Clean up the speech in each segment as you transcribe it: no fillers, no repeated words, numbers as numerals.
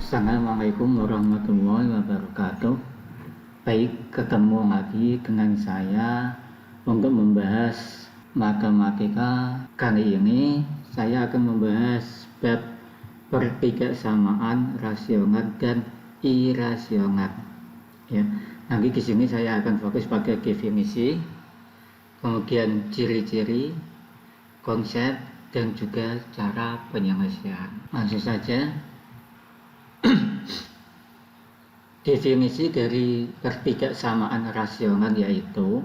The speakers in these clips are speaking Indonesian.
Assalamualaikum warahmatullahi wabarakatuh. Baik, ketemu lagi dengan saya untuk membahas matematika. Kali ini saya akan membahas bab pertiksamaan rasional dan irasional. Ya, nanti di sini saya akan fokus pada definisi, kemudian ciri-ciri, konsep, dan juga cara penyelesaian. Langsung saja. Definisi dari pertiksamaan rasional yaitu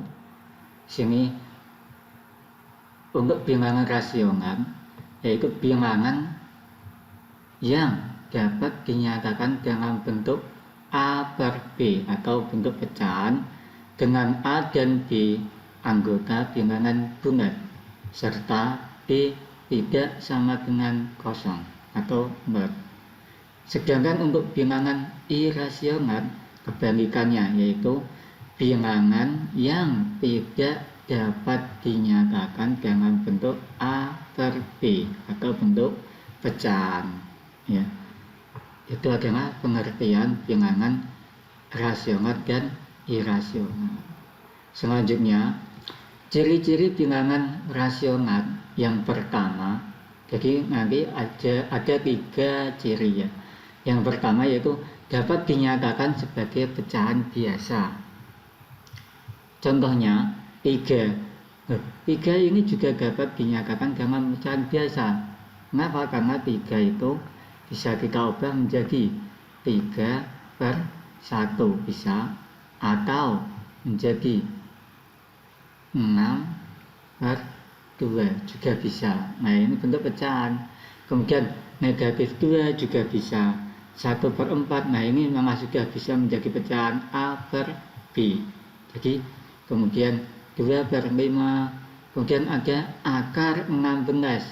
sini untuk bilangan rasional yaitu bilangan yang dapat dinyatakan dalam bentuk A per B atau bentuk pecahan dengan A dan B anggota bilangan bulat serta B tidak sama dengan kosong atau nol. Sedangkan untuk bilangan irasional kebalikannya yaitu bilangan yang tidak dapat dinyatakan dalam bentuk A per B atau bentuk pecahan. Ya, itu adalah pengertian bilangan rasional dan irasional. Selanjutnya, ciri-ciri bilangan rasional yang pertama, jadi nanti ada 3 ciri ya. Yang pertama yaitu dapat dinyatakan sebagai pecahan biasa. Contohnya 3. 3 ini juga dapat dinyatakan dalam pecahan biasa. Kenapa? Karena 3 itu bisa kita ubah menjadi 3 per 1 bisa, atau menjadi 6 per 2 juga bisa. Nah, ini bentuk pecahan. Kemudian negatif 2 juga bisa. 1/4, nah ini memang sudah bisa menjadi pecahan A per B. Jadi kemudian 2/5, kemudian ada akar 16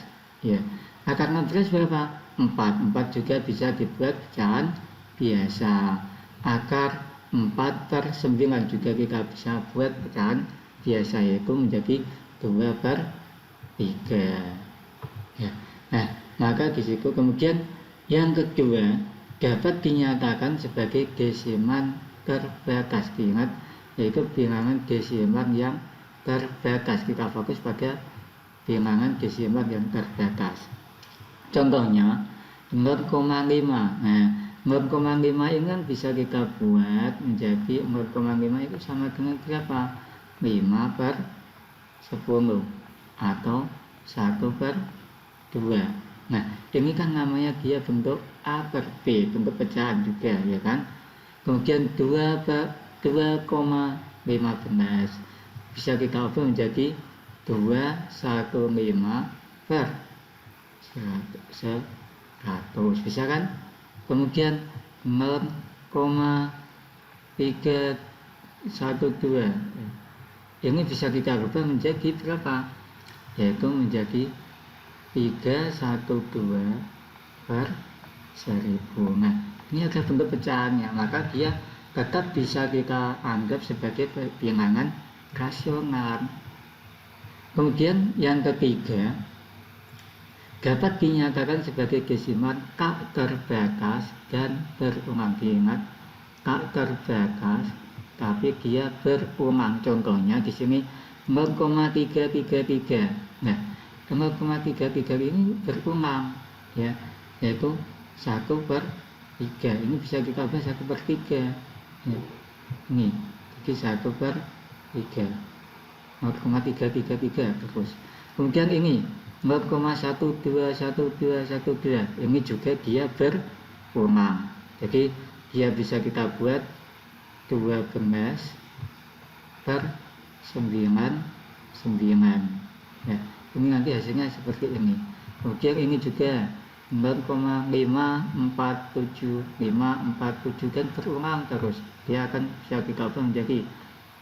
ya. Akar 16 berapa? 4 juga bisa dibuat pecahan biasa. Akar 4/9 juga kita bisa buat pecahan biasa, yaitu menjadi 2/3 ya. Nah, maka di situ kemudian yang kedua dapat dinyatakan sebagai desimal terbatas. Diingat, yaitu bilangan desimal yang terbatas. Kita fokus pada bilangan desimal yang terbatas. Contohnya 0,5. Nah, 0,5 ini kan bisa kita buat menjadi 0,5 itu sama dengan berapa? 5/10 atau 1/2. Nah, ini kan namanya dia bentuk A per B, bentuk pecahan juga ya kan. Kemudian 2,15 bisa kita ubah menjadi 215/100, bisa kan. Kemudian 0,312 ini bisa kita ubah menjadi berapa? Yaitu menjadi 312/1000. Nah, ini adalah bentuk pecahannya, maka dia tetap bisa kita anggap sebagai bilangan rasional. Kemudian yang ketiga dapat dinyatakan sebagai desimal tak terbatas dan berulang. Diingat, tak terbatas tapi dia berulang. Contohnya di sini 0,333. Nah, 0,33 ini berulang ya, yaitu 1/3. Ini bisa kita ubah 1/3 ya. Ini jadi 1/3, 0,333 terus. Kemudian ini 0,121212, ini juga dia berulang. Jadi dia bisa kita buat 12/99 ya. Ini nanti hasilnya seperti ini. Kemudian ini juga 0,547 dan berulang terus. Dia akan bisa kita ubah menjadi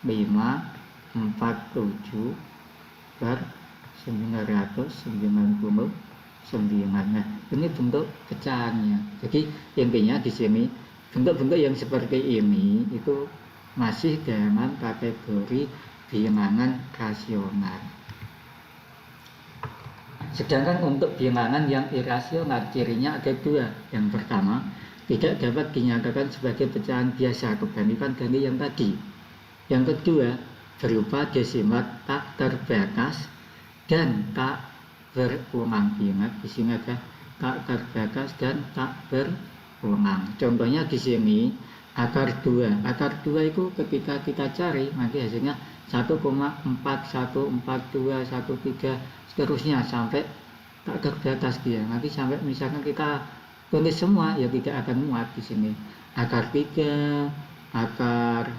547/999. Nah, ini bentuk pecahannya. Jadi intinya di sini bentuk-bentuk yang seperti ini itu masih dalam kategori bilangan rasional. Sedangkan untuk bilangan yang irasional cirinya ada dua. Yang pertama, tidak dapat dinyatakan sebagai pecahan biasa kebalikan dari yang tadi. Yang kedua, berupa desimal tak terbatas dan tak berulang. Ingat di sini ada tak terbatas dan tak berulang. Contohnya di sini akar 2. Akar 2 itu ketika kita cari nanti hasilnya 1,41421 seterusnya sampai tak terbatas dia. Nanti sampai misalkan kita tulis semua ya tidak akan muat di sini. Akar 3, akar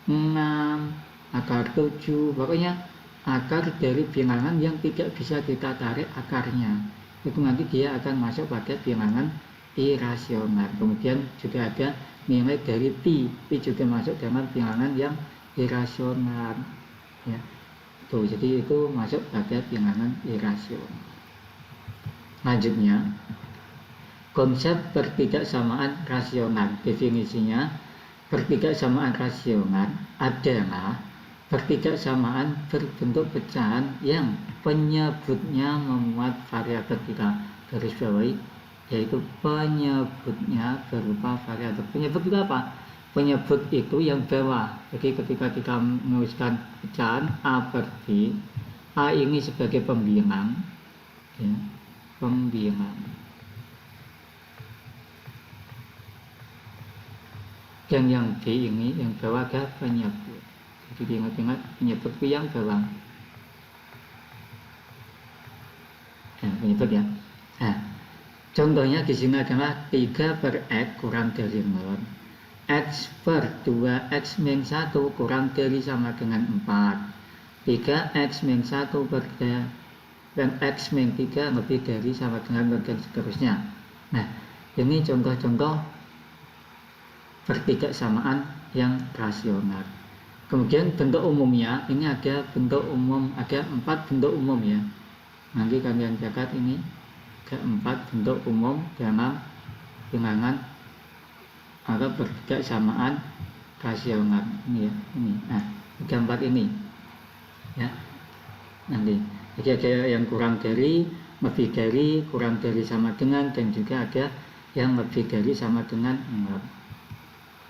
6, akar 7, pokoknya akar dari bilangan yang tidak bisa kita tarik akarnya. Itu nanti dia akan masuk pada bilangan irasional. Kemudian juga ada nilai dari pi. Pi juga masuk dalam bilangan yang irasional. Ya. Tuh, jadi itu masuk pada bilangan irasional. Lanjutnya, konsep pertidaksamaan rasional. Definisinya, pertidaksamaan rasional adalah pertidaksamaan berbentuk pecahan yang penyebutnya memuat variabel. Kita garis bawahi, yaitu penyebutnya berupa variabel. Penyebut itu apa? Penyebut itu yang bawah. Jadi ketika kita menuliskan pecahan A per B, A ini sebagai pembilang, ya, pembilang. Dan yang B ini yang bawah ada penyebut. Jadi ingat-ingat penyebut itu yang bawah. Nah, penyebut ya. Nah, contohnya di sini adalah 3 per X kurang dari 0. X per 2X min 1 kurang dari sama dengan 4. 3X min 1 per dan X min 3 lebih dari sama dengan 0 dan seterusnya. Nah, ini contoh-contoh pertidaksamaan yang rasional. Kemudian bentuk umumnya, ini ada bentuk umum, ada 4 bentuk umum ya. Nanti kalian catat ini ada 4 bentuk umum dalam bilangan atau pertidaksamaan rasional ini ya, ini. Nah, 4 ini ya. Nanti jadi ada yang kurang dari, lebih dari, kurang dari sama dengan, dan juga ada yang lebih dari sama dengan 0.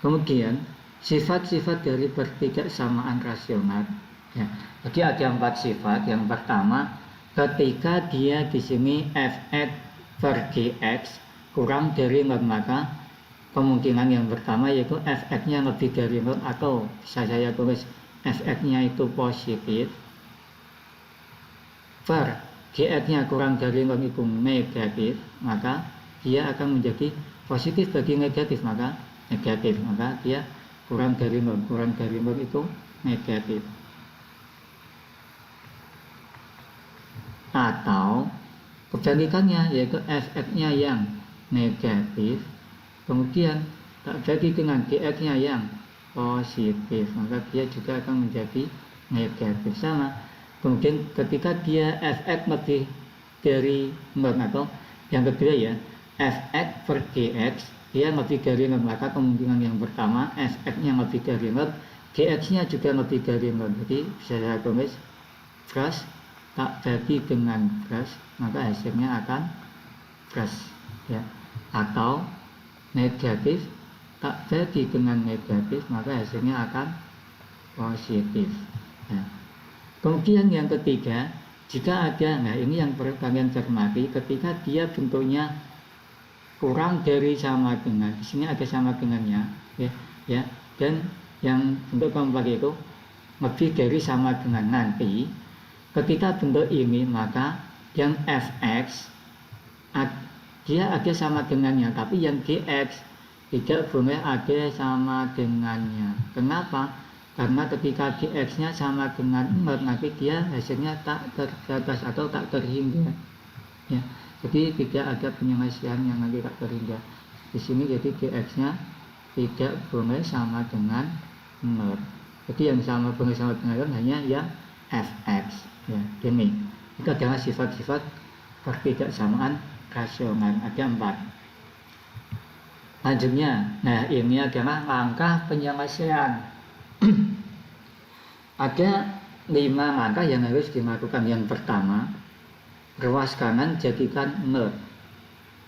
Kemudian sifat-sifat dari pertidaksamaan rasional ya. Jadi ada 4 sifat. Yang pertama, ketika dia di sini fx per gx kurang dari 0, maka kemungkinan yang pertama yaitu fx-nya lebih dari 0, atau bisa saya tulis fx-nya itu positif, per gx-nya kurang dari 0 itu negatif, maka dia akan menjadi positif bagi negatif, maka negatif, maka dia kurang dari 0. Kurang dari 0 itu negatif. Atau kebalikannya yaitu fx-nya yang negatif, kemudian tak jadi dengan gx-nya yang positif, maka dia juga akan menjadi negatif. Sama. Kemudian ketika dia fx lebih dari 0, atau yang kedua ya, fx per gx dia lebih dari 0, maka kemungkinan yang pertama fx-nya lebih dari 0, gx-nya juga lebih dari 0. Jadi bisa saya tulis plus tak bagi dengan plus, maka hasilnya akan plus ya. Atau negatif tak bagi dengan negatif, maka hasilnya akan positif ya. Kemudian yang ketiga, jika ada, nah ini yang perlu kalian cermati, ketika dia bentuknya kurang dari sama dengan, di sini ada sama dengannya ya, dan yang bentuk keempat itu lebih dari sama dengan, nanti ketika bentuk ini maka yang fx dia ada sama dengannya, tapi yang gx tidak boleh ada sama dengannya. Kenapa? Karena ketika gx-nya sama dengan 0, nanti dia hasilnya tak terbatas atau tak terhingga ya. Jadi tidak ada penyelesaian yang nanti tak terhingga di sini. Jadi gx-nya tidak boleh sama dengan 0. Jadi yang sama boleh sama dengan 0 hanya yang fx ya. Ini itu adalah sifat-sifat pertidaksamaan rasional, ada 4. Lanjutnya, nah ini adalah langkah penyelesaian Ada 5 langkah yang harus dilakukan. Yang pertama, ruas kanan jadikan nol.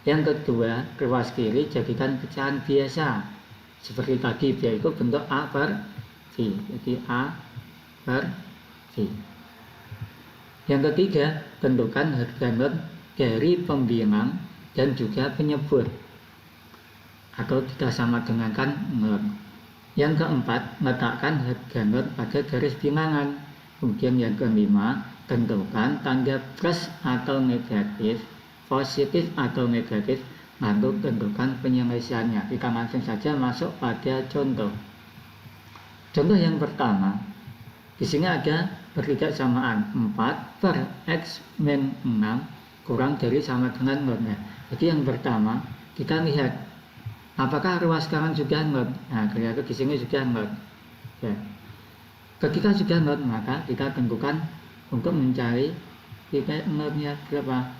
Yang kedua, ruas kiri jadikan pecahan biasa. Seperti tadi, yaitu bentuk A per V. Jadi A per V. Yang ketiga, tentukan harga not dari pembilang dan juga penyebut, atau kita sama dengankan not. Yang keempat, letakkan harga not pada garis bilangan. Kemudian yang kelima, tentukan tanda plus atau negatif, positif atau negatif, lalu tentukan penyelesaiannya. Kita langsung saja masuk pada contoh. Contoh yang pertama, di sini ada pertidaksamaan 4 per X min 6 kurang dari sama dengan 0. Jadi yang pertama, kita lihat apakah ruas kanan juga 0. Nah, ternyata di sini juga 0. Ya. Ketika sudah 0, maka kita tentukan untuk mencari titik 0-nya berapa?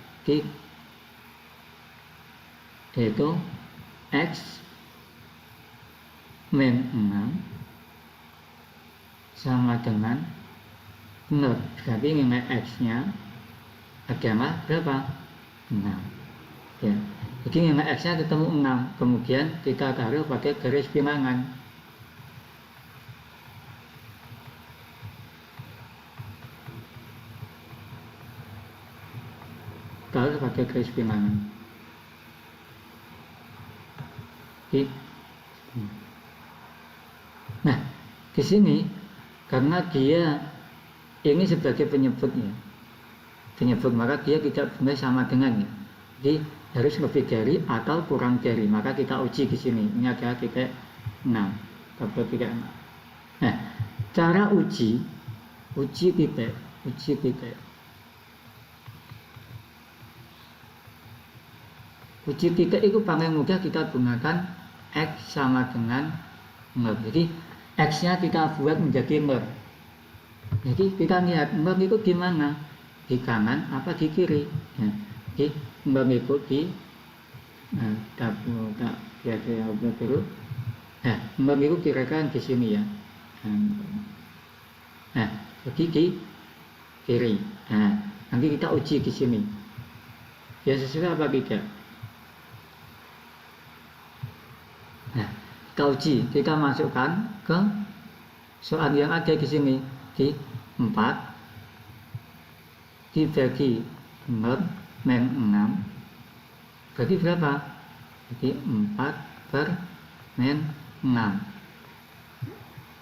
Yaitu X min 6 sama dengan 0. Berarti nilai X-nya adalah berapa? 6. Ya. Jadi nilai X-nya ketemu 6. Kemudian kita taruh pakai garis bilangan. Taruh pakai garis bilangan. Oke. Nah, di sini karena dia ini sebagai penyebutnya, maka dia tidak boleh sama dengannya. Jadi harus lebih dari atau kurang dari. Maka kita uji di sini. Ini adalah titik 6. Titik 6. Nah, cara uji titik. Uji titik itu paling mudah kita gunakan X sama dengan 0. Jadi X-nya kita buat menjadi 0. Jadi kita lihat 0 itu di mana? Di kanan apa di kiri? Ya. Jadi 0 itu di dulu. Nah, 0 itu kira-kira di sini ya. Nah, jadi di kiri. Nah, nanti kita uji di sini. Ya sesuai apa tidak? Nah, kita uji, kita masukkan ke soal yang ada di sini. Di 4 dibagi 0 min 6 berarti berapa? Jadi 4 per min 6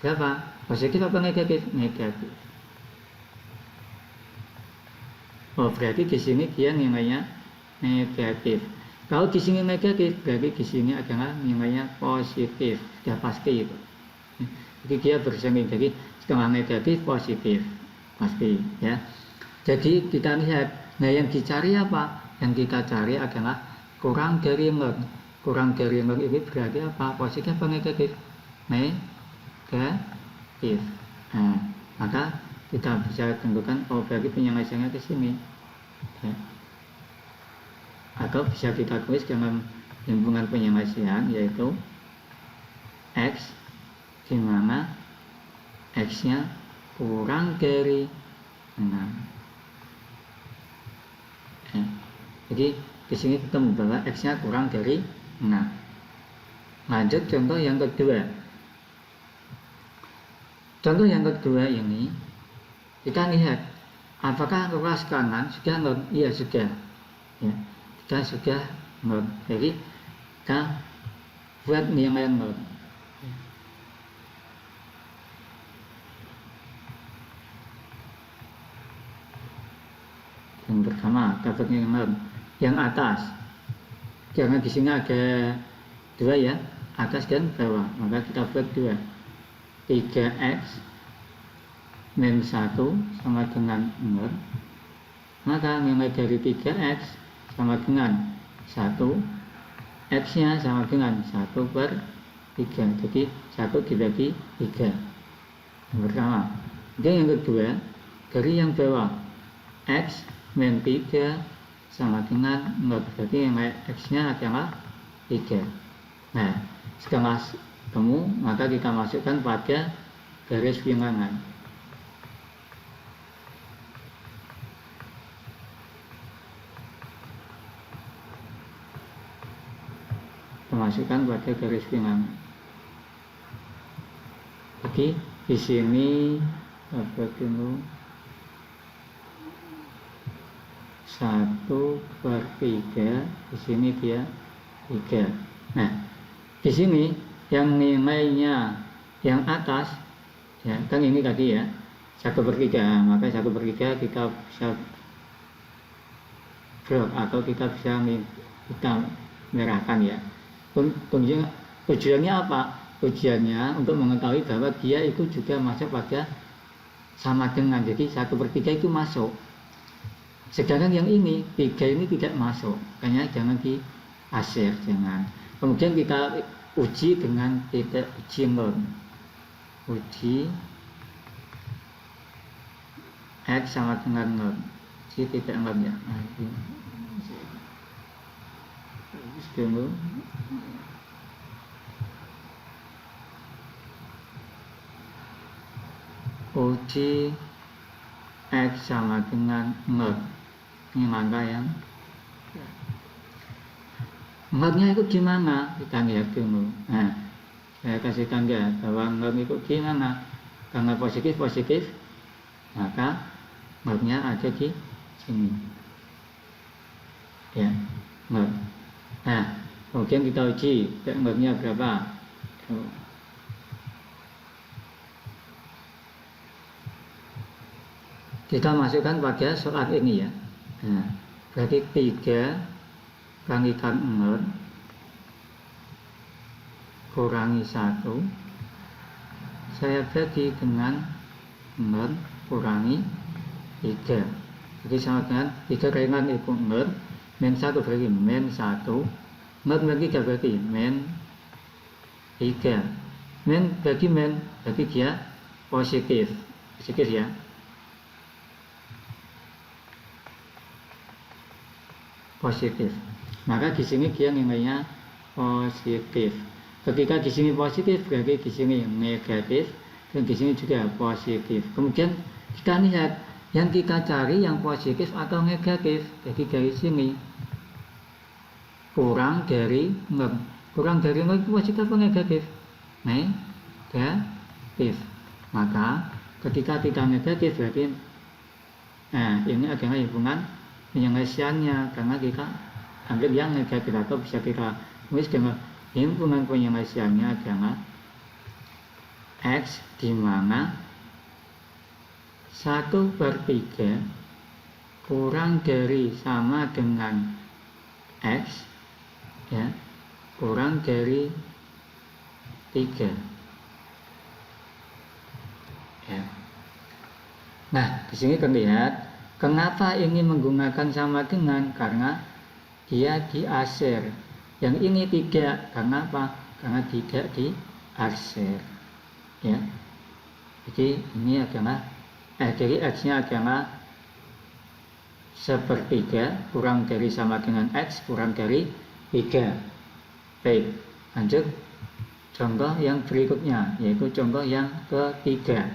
berapa? Positif apa negatif? Negatif. Oh, berarti di sini dia nilainya negatif. Kalau di sini negatif, berarti di sini adalah nilainya positif. Sudah pasti itu. Jadi dia bersemi. Jadi setengah negatif positif pasti ya. Jadi kita lihat, nah yang dicari apa? Yang kita cari adalah kurang dari 0. Kurang dari 0 ini berarti apa? Positif apa negatif? Negatif. Nah, maka kita bisa tentukan oh berarti penyelesaiannya ke sini ya. Atau bisa kita tulis dalam hubungan penyelesaian yaitu X di mana X-nya kurang dari 6. Jadi di sini ketemu bahwa X-nya kurang dari 6. Lanjut contoh yang kedua. Contoh yang kedua ini kita lihat apakah ruas kanan sudah 0? Iya sudah. Ya, kita sudah 0. Jadi kita buat nilai 0. Yang pertama dapatnya yang atas, karena di sini ada 2 ya, atas dan bawah, maka kita buat 2. 3x min 1 sama dengan 0, maka nilai dari 3x sama dengan 1, x nya sama dengan 1 per 3, jadi 1 dibagi 3. Yang pertama. Dan yang kedua, dari yang bawah x min 3 sama dengan 0, berarti nilai X nya adalah 3. Nah, setelah ketemu maka kita masukkan pada garis bilangan. masukkan pada garis bilangan. Jadi di sini apa dulu 1/3, di sini dia 3. Nah, di sini yang nilainya yang atas ya kan ini tadi ya 1/3, maka 1/3 kita bisa blok atau kita bisa merahkan ya. Tujuannya apa? Tujuannya untuk mengetahui bahwa dia itu juga masuk pada sama dengan, jadi 1/3 itu masuk. Sedangkan yang ini 3 ini tidak masuk, makanya jangan diasir, jangan. Kemudian kita uji dengan titik uji nol. Uji X sama dengan 0. Uji titik nol ya. Nah, ini. Dulu. Uji X sama dengan 0. Ini langkah yang nolnya itu gimana? Kita lihat dulu. Nah, saya kasih tanda bahwa nol itu gimana? Karena positif, maka nolnya ada di sini. Ya, nol. Nah, kemudian kita uji nolnya berapa? Kita masukkan pada soal ini ya. Nah, berarti 3 kalikan 0 kurangi 1 saya bagi dengan 0 kurangi 3. Jadi sama dengan 3 kalikan itu 0 min 1 berarti min 1, 0 min 3 berarti min 3. Min bagi min berarti dia positif ya. Positif. Maka di sini dia nilainya positif. Ketika di sini positif berarti di sini negatif dan di sini juga positif. Kemudian kita lihat yang kita cari yang positif atau negatif. Jadi dari sini kurang dari 0. Kurang dari 0 itu positif atau negatif? Negatif. Maka ketika tidak negatif berarti ini adalah hubungan penyelesaiannya, karena kita ambil yang negatif atau bisa kita tulis dengan himpunan penyelesaiannya adalah X di mana 1/3 kurang dari sama dengan X ya, kurang dari 3 ya. Nah, di sini terlihat kenapa ini menggunakan sama dengan, karena dia diasir. Yang ini tidak, karena apa? Karena tidak diasir ya. Jadi ini adalah jadi X-nya adalah 1/3 kurang dari sama dengan X kurang dari 3. Baik, lanjut contoh yang berikutnya, yaitu contoh yang ketiga.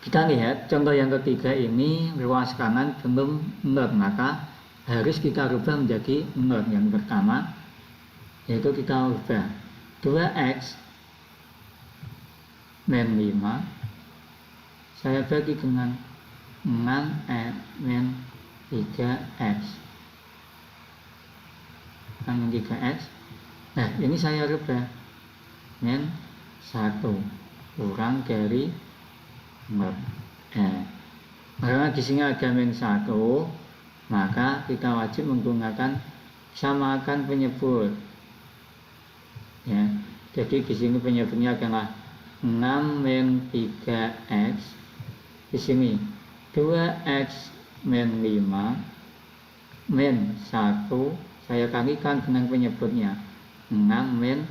Kita lihat contoh yang ketiga ini ruas kanan belum 0, maka harus kita rubah menjadi 0. Yang pertama yaitu kita rubah 2X min 5 saya bagi dengan 6 min 3X min 3X. Nah, ini saya rubah min 1 kurang dari 0. Karena di sini ada min 1, maka kita wajib menggunakan samakan penyebut. Ya, jadi di sini penyebutnya adalah 6 min 3X. Di sini 2X min 5 min 1 saya kalikan dengan penyebutnya 6 min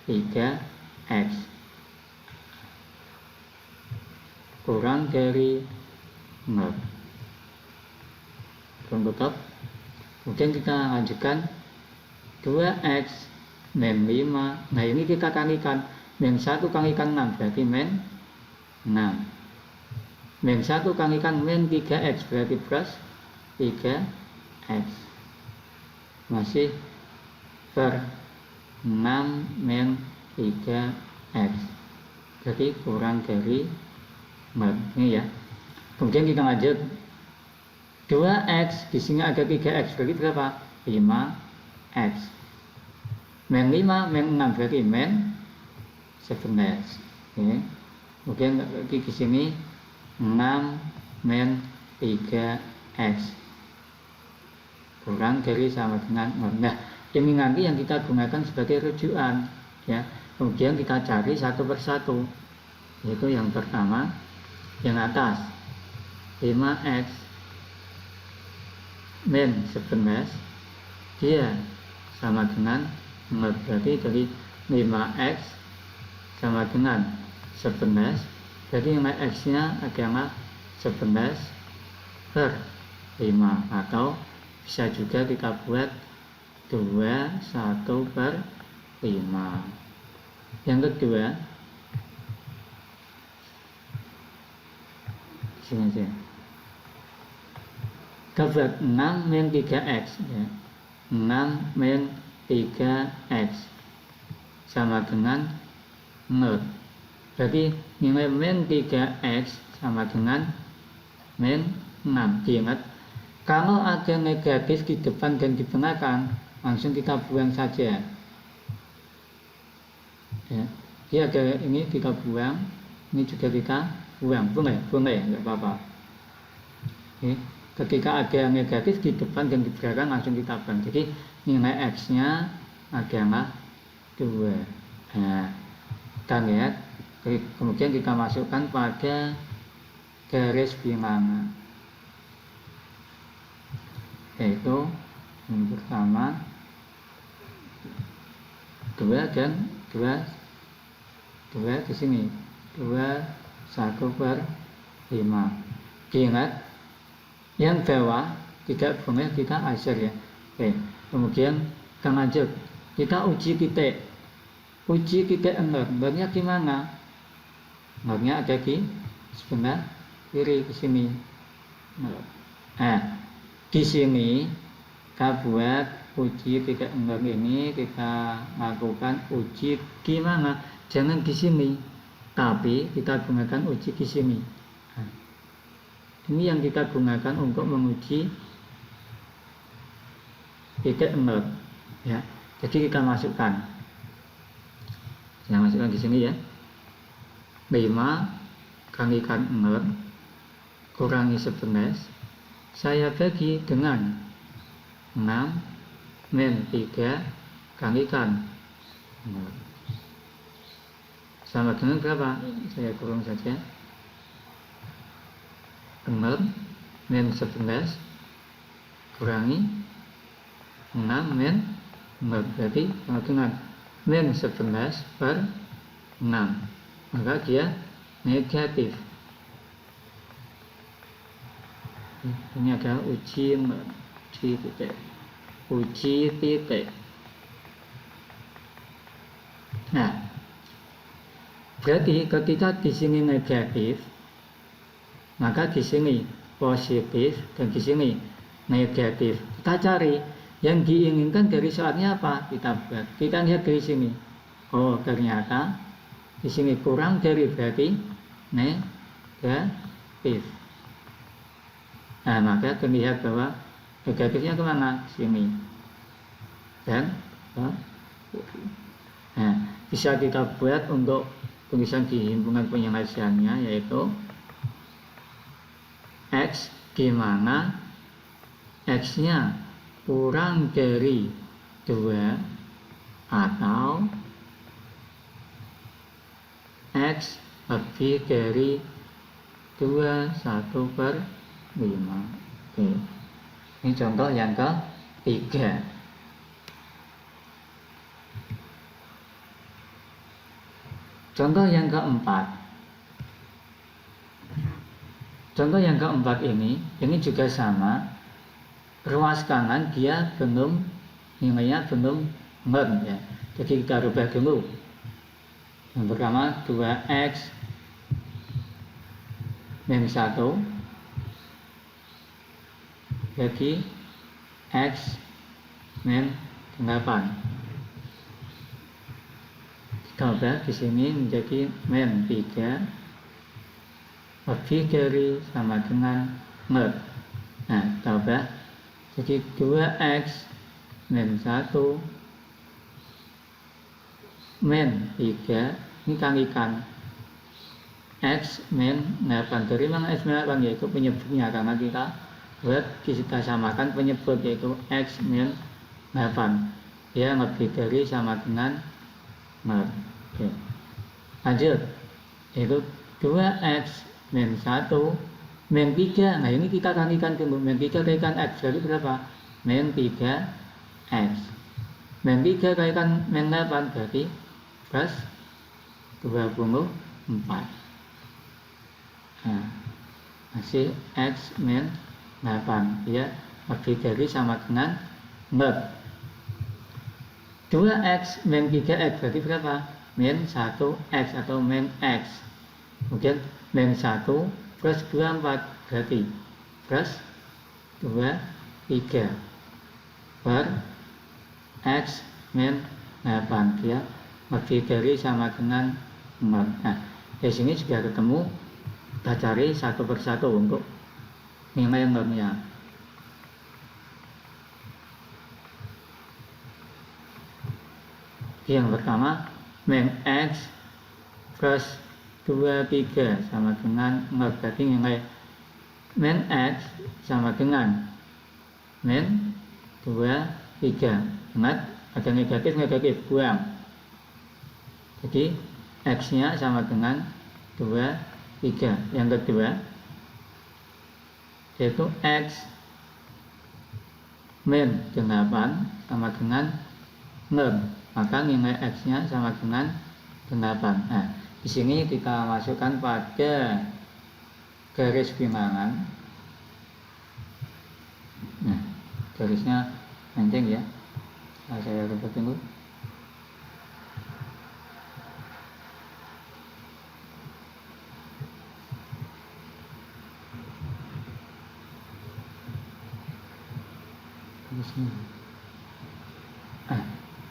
3X kurang dari 0. Tutup. Kemudian kita lanjutkan 2X min 5. Nah, ini kita kalikan min 1 kalikan 6 berarti min 6. Min 1 kalikan min 3X berarti plus 3X. Masih 6 min 3x. Jadi kurang dari 4. Ini ya. Kemudian kita lanjut. 2x, di sini ada 3x, berarti berapa? 5x. Min 5, min 6, berarti min 11. Oke. Kemudian lagi di sini 6 min 3x kurang dari sama dengan 0. Nah, ini nanti yang kita gunakan sebagai rujukan, ya. Kemudian kita cari satu persatu, yaitu yang pertama, yang atas 5x min 11 dia sama dengan 0, berarti dari 5x sama dengan 11, jadi nilai x nya adalah 11 per 5, atau bisa juga kita buat 21 per 5. Yang kedua, sini aja, kita buat 6 min 3x, ya. 6 min 3x sama dengan 0, berarti nilai min 3x sama dengan min 6. Diingat, kalau ada negatif di depan dan di belakang, langsung kita buang saja, ya. Dia ada ini kita buang, ini juga kita buang, boleh, nggak apa-apa. Oke. Ketika ada negatif di depan dan di belakang, langsung kita buang. Jadi nilai x nya adalah 2. Nah, kita lihat, kemudian kita masukkan pada garis bilangan, yaitu yang pertama 2 dan 2 di sini 21 per 5. Diingat, yang bawah tidak boleh kita ajar, ya. Oke. Kemudian kita lanjut, kita uji titik 0. Nolnya gimana? Nolnya ada di sebelah kiri di sini. Nah, di sini kita buat uji titik 0 ini, kita lakukan uji gimana? Jangan di sini, tapi kita gunakan uji di sini. Nah, ini yang kita gunakan untuk menguji titik 0, ya. Jadi kita masukkan di sini, ya. 5 kalikan 0 kurangi 11 saya bagi dengan 6 min 3 kalikan 0 sama dengan berapa? Saya kurang saja. 6 min 11 kurangi 6 min 0, berarti sama dengan min 11 per 6, maka dia negatif. Ini adalah uji titik. Nah, berarti ketika di sini negatif, maka di sini positif dan di sini negatif. Kita cari yang diinginkan dari soalnya apa? Kita lihat dari sini. Oh, ternyata di sini kurang dari, berarti negatif. Nah, maka terlihat bahwa negatifnya kemana? Sini. Dan nah, bisa kita buat untuk tulisan di himpunan penyelesaiannya, yaitu X gimana X nya kurang dari 2 atau X lebih dari 21 per 5. Oke. Ini contoh yang ketiga. Contoh yang keempat. Contoh yang keempat ini juga sama. Ruas kanan dia nilainya belum 0, ya. Jadi kita rubah dulu. Yang pertama 2x min 1 bagi x min 8. Coba di sini menjadi min 3 lebih dari sama dengan mer. Nah, coba jadi 2x min 1 min 3 ini kalikan x min 8. Dari mana x min 8? Yaitu penyebutnya, karena kita samakan penyebut yaitu x min 8 dia lebih dari sama dengan 0. Oke. Lanjut, yaitu 2x min 1 min 3. Nah, ini kita kalikan dulu, min 3 kalikan x jadi berapa? Min 3x. Min 3 kalikan min 8 berarti plus 24. Nah, masih x min 8 ya lebih dari sama dengan 0. 2x min 3x berarti berapa? Min 1x atau min x. Kemudian min 1 plus 24 berarti plus 23 per x min 8 dia lebih dari sama dengan 0. Nah, di sini sudah ketemu. Kita cari satu persatu untuk nilai normnya. Yang pertama, min x plus 23 sama dengan 0. Berarti nilai min x sama dengan min 23. Ingat, ada negatif buang. Jadi x nya sama dengan 23. Yang kedua yaitu x min 8 sama dengan 0, maka nilai x nya sama dengan 8. Nah, di sini kita masukkan pada garis bilangan. Nah, garisnya panjang ya. Nah, saya coba tunggu.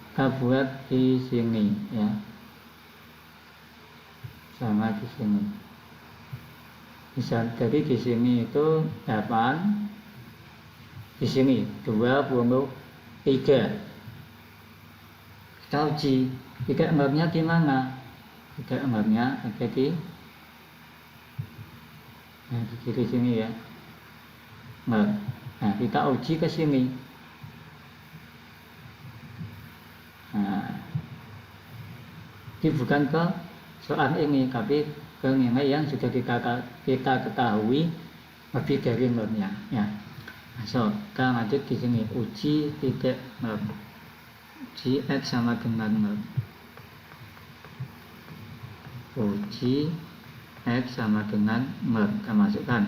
Kita buat di sini ya, sama di sini. Bisa jadi di sini itu 8, di sini 23. Kita uji tiga enggaknya di mana? Tiga enggaknya ada di kiri sini ya. Nah, kita uji ke sini. Nah, ini bukan ke soal ini, tapi ke nilai yang sudah kita ketahui lebih dari normnya. Ya, so kita lanjut di sini uji titik norm. Uji x sama dengan norm. Uji x sama dengan norm. Kita masukkan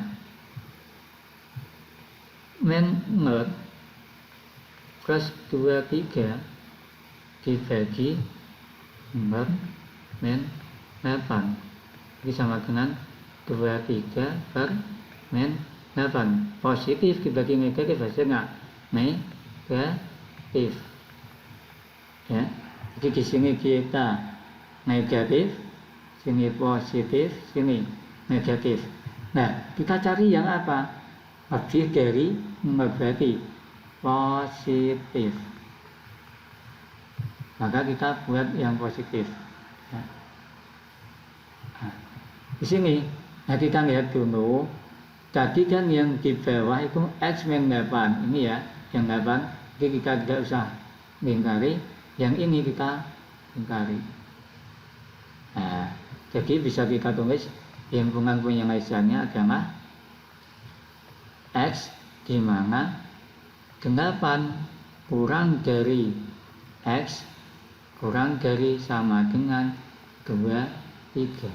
min norm plus 23 dibagi norm min 8. Ini sama dengan 23 per min 8. Positif dibagi negatif hasilnya negatif. Ya. Jadi di sini kita negatif, sini positif, sini negatif. Nah, kita cari yang apa? Lebih dari berarti positif. Maka kita buat yang positif. Ya. Nah, di sini, kita lihat dulu. Tadi kan yang di bawah itu x min 8 ini ya, yang 8. Jadi kita tidak usah lingkari, yang ini kita lingkari. Nah, jadi bisa kita tulis himpunan penyelesaiannya adalah x di mana 8 kurang dari x kurang dari sama dengan 23.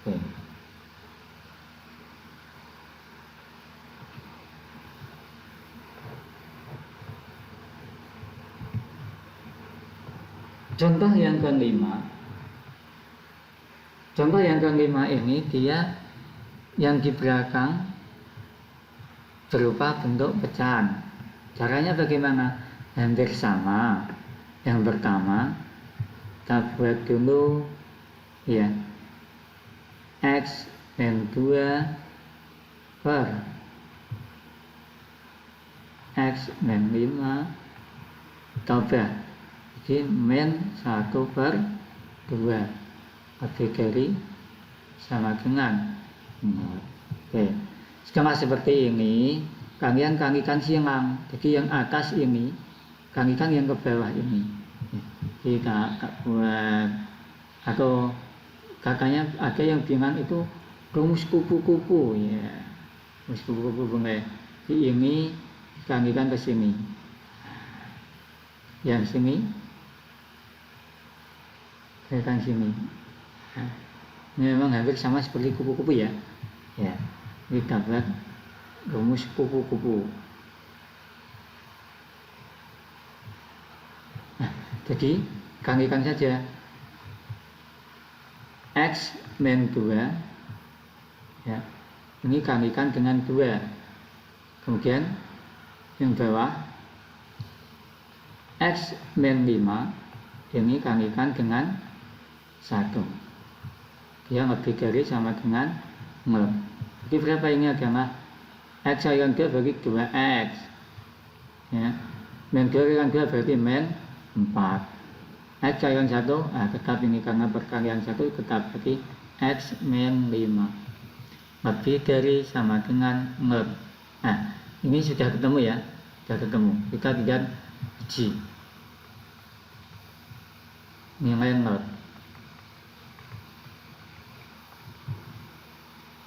Oke. Contoh yang kelima. Contoh yang kelima ini dia yang di belakang berupa bentuk pecahan. Caranya bagaimana? Hampir sama. Yang pertama kita buat dulu ya, X min 2 per X min 5 tambah jadi min 1 per 2 lebih dari sama dengan 0. Oke, skema seperti ini kalian kalikan silang, jadi yang atas ini kalikan yang ke bawah ini. Kita buat, atau katanya ada yang bilang itu rumus kupu-kupu ya, rumus kupu-kupu bunga. Jadi ini kalikan ke sini, yang sini kalikan sini. Nah, ini memang hampir sama seperti kupu-kupu ya. Ya, kita buat rumus kupu-kupu. Nah, jadi kalikan saja X min 2 ya, ini kalikan dengan 2, kemudian yang bawah X min 5 ini kalikan dengan 1, dia lebih dari sama dengan 0. Jadi berapa ini adalah X kalikan 2 bagi 2X ya, min 2 kalikan 2 berarti min 4. X kalikan 1, tetap ini karena perkalian 1 tetap, berarti X min 5 lebih dari sama dengan 0. Nah, ini sudah ketemu ya, sudah ketemu. Kita lihat uji nilai 0.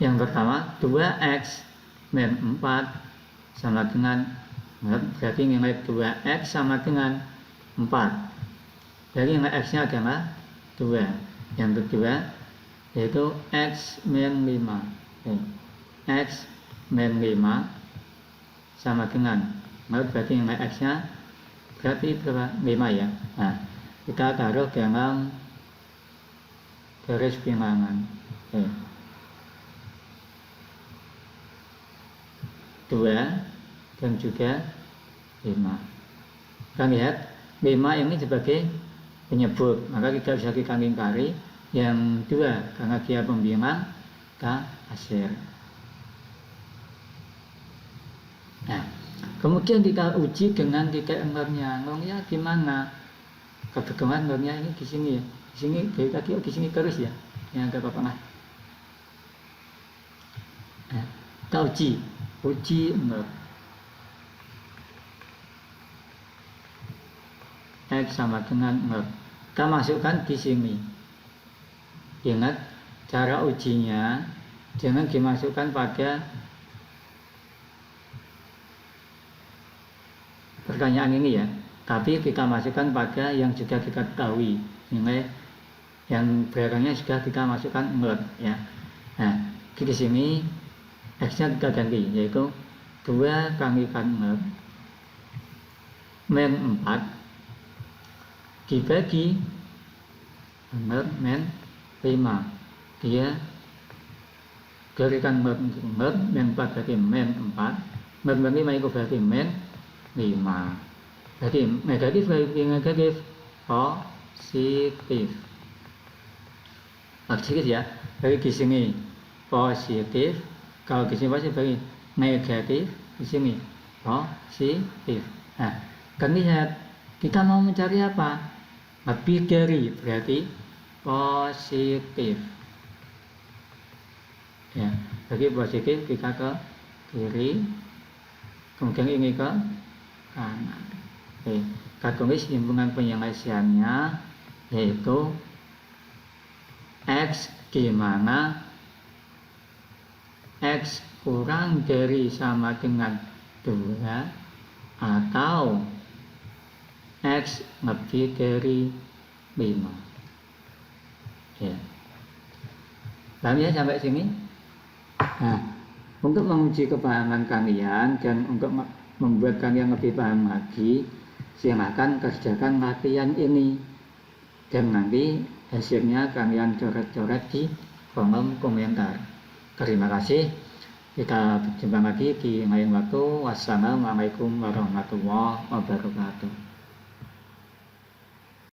Yang pertama 2X min 4 sama dengan 0, berarti nilai 2X sama dengan 4. Jadi nilai X nya adalah 2. Yang kedua yaitu X min 5. X min 5 sama dengan 0, berarti nilai X nya berarti berapa? 5 ya. Nah, kita taruh dalam garis bilangan 2 dan juga 5. Kita lihat 5 ini sebagai penyebut, maka kita bisa kita lingkari yang 2 karena dia pembilang kita hasil. Nah, kemudian kita uji dengan titik nolnya. Nolnya gimana? Kebetulan nolnya ini di sini ya, di sini dari tadi di sini terus ya, yang ke apa-apa. Nah, kita uji nol. X sama dengan 0. Kita masukkan di sini. Ingat cara ujinya jangan dimasukkan pada pertanyaan ini ya, tapi kita masukkan pada yang sudah kita ketahui, nilai yang belakangnya sudah kita masukkan 0 ya. Nah, di sini X nya kita ganti, yaitu 2 kalikan 0 min 4 dibagi 0 min 5, dia berikan 0 min 4 berarti min 4, min 5 itu berarti min 5, jadi negatif bagi negatif positif. Positif ya, dari di sini positif, kalau di sini positif bagi negatif, di sini positif. Nah, kan lihat kita mau mencari apa? Lebih dari berarti positif ya, bagi positif kita ke kiri, kemudian ini ke kanan. Oke, kita tulis himpunan penyelesaiannya yaitu X di mana X kurang dari sama dengan 2 atau X lebih dari 5 ya. Paham ya sampai sini? Nah, untuk menguji kepahaman kalian dan untuk membuat kalian lebih paham lagi, silakan kerjakan latihan ini dan nanti hasilnya kalian coret-coret di kolom komentar. Terima kasih. Kita berjumpa lagi di lain waktu. Wassalamualaikum warahmatullahi wabarakatuh.